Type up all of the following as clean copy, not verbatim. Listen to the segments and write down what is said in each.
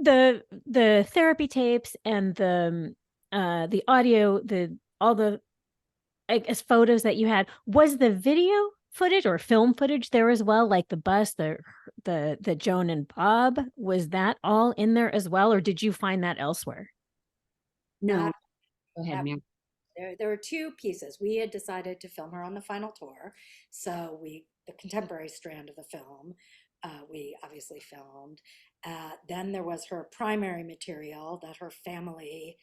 the therapy tapes and the audio, all the, I guess, photos that you had, was the video footage or film footage there as well, like the bus, the Joan and Bob, was that all in there as well, or did you find that elsewhere? No, That, go ahead, that Mary. there were two pieces. We had decided to film her on the final tour, so the contemporary strand of the film, we obviously filmed. Then there was her primary material that her family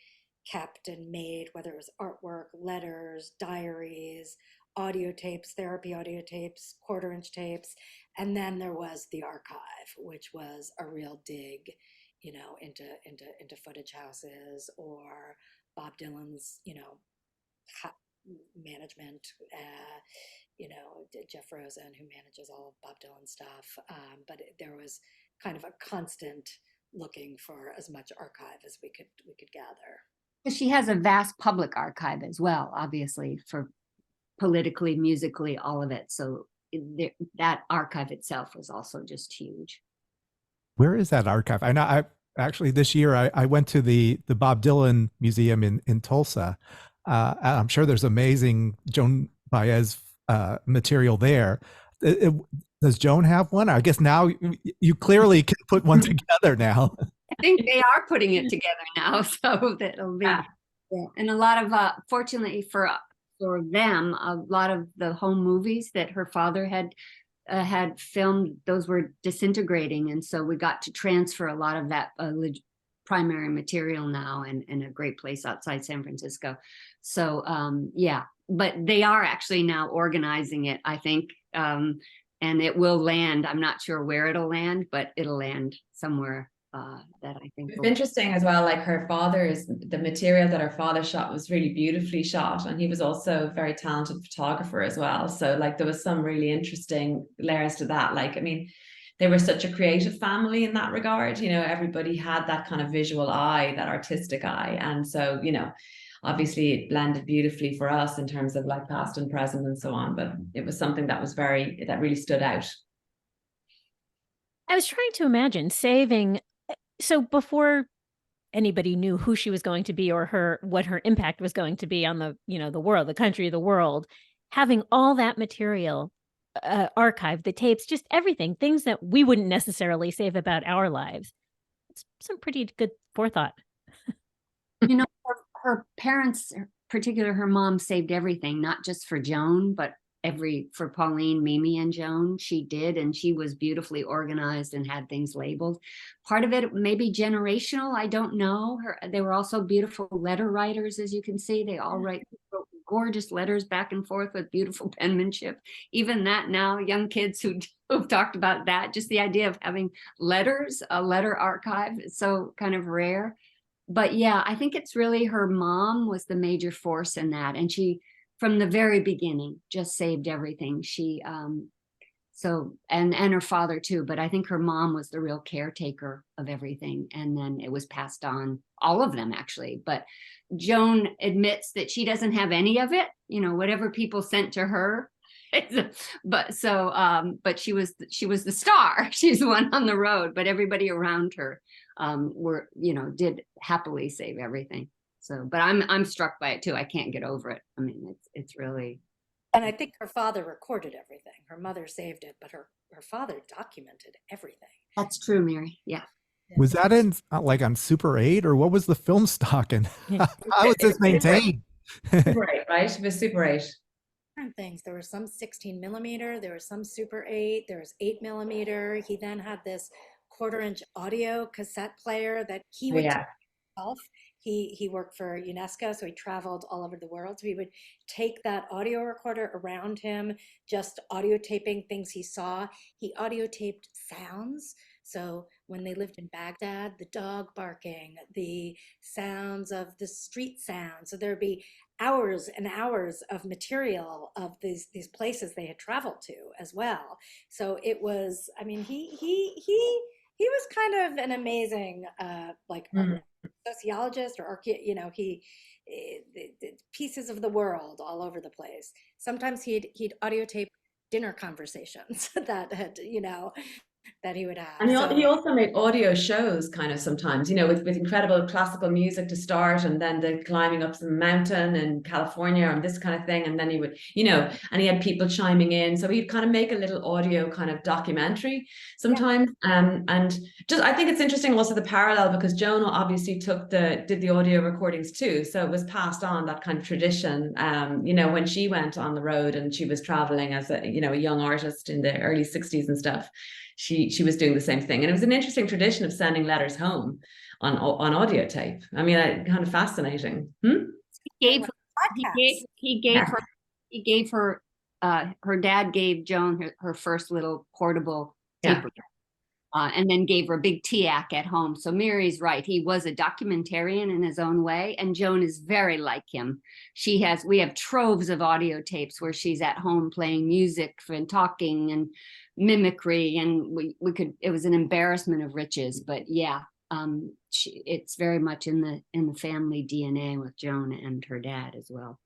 kept and made, whether it was artwork, letters, diaries, audio tapes, therapy audio tapes, quarter-inch tapes, and then there was the archive, which was a real dig, into footage houses or Bob Dylan's, management, Jeff Rosen, who manages all of Bob Dylan stuff. But there was kind of a constant looking for as much archive as we could gather. She has a vast public archive as well, obviously, for politically, musically, all of it. So that archive itself was also just huge. Where is that archive? I know I actually this year I went to the Bob Dylan Museum in Tulsa. I'm sure there's amazing Joan Baez material there. Does Joan have one? I guess now you clearly can put one together now. I think they are putting it together now, so that'll be. Yeah. And a lot of fortunately for them, a lot of the home movies that her father had filmed, those were disintegrating, and so we got to transfer a lot of that primary material now, and in a great place outside San Francisco. So yeah, but they are actually now organizing it, I think, and it will land. I'm not sure where it'll land, but it'll land somewhere. That I think it's interesting as well. Like the material that her father shot was really beautifully shot, and he was also a very talented photographer as well. So like there was some really interesting layers to that. Like, I mean, they were such a creative family in that regard. Everybody had that kind of visual eye, that artistic eye, and so obviously it blended beautifully for us in terms of like past and present and so on. But it was something that really stood out. I was trying to imagine saving. So before anybody knew who she was going to be or what her impact was going to be on the world, the country, the world, having all that material archived, the tapes, just everything, things that we wouldn't necessarily save about our lives. It's some pretty good forethought. Her parents, particularly her mom, saved everything, not just for Joan, but for Pauline, Mimi, and Joan. She did, and she was beautifully organized and had things labeled. Part of it may be generational, I don't know. They were also beautiful letter writers, as you can see. They all wrote gorgeous letters back and forth with beautiful penmanship. Even that now, young kids who've talked about that, just the idea of having letters, a letter archive, is so kind of rare. But yeah, I think it's really her mom was the major force in that, and she, from the very beginning, just saved everything. She and her father too, but I think her mom was the real caretaker of everything, and then it was passed on, all of them actually. But Joan admits that she doesn't have any of it, whatever people sent to her. But she was the star. She's the one on the road, but everybody around her did happily save everything. So, but I'm struck by it too. I can't get over it. I mean, it's really. And I think her father recorded everything. Her mother saved it, but her father documented everything. That's true, Mary. Yeah. Was that in like on Super 8, or what was the film stock, and how was this maintained? Super 8, right? It was Super 8. Different things. There was some 16 millimeter, there was some Super 8, there was 8 millimeter. He then had this quarter-inch audio cassette player that he would take himself. He worked for UNESCO, so he traveled all over the world. So he would take that audio recorder around him, just audio taping things he saw. He audio taped sounds. So when they lived in Baghdad, the dog barking, the sounds of the street sounds. So there'd be hours and hours of material of these places they had traveled to as well. So it was, I mean, he was kind of an amazing sociologist or he pieces of the world all over the place. Sometimes he'd audio tape dinner conversations that had that he would have. And he So also made audio shows kind of sometimes, with incredible classical music to start, and then the climbing up some mountain in California and this kind of thing. And then he would, and he had people chiming in. So he'd kind of make a little audio kind of documentary sometimes. And just, I think it's interesting also the parallel, because Joan obviously did the audio recordings too. So it was passed on, that kind of tradition, when she went on the road and she was traveling as a young artist in the early 60s and stuff. She was doing the same thing, and it was an interesting tradition of sending letters home on audio tape. I mean, kind of fascinating. He gave Yeah. her her dad gave Joan her first little portable tape recorder, and then gave her a big TIAC at home. So Mary's right. He was a documentarian in his own way, and Joan is very like him. We have troves of audio tapes where she's at home playing music and talking and mimicry, and it was an embarrassment of riches. But yeah, it's very much in the family DNA with Joan and her dad as well.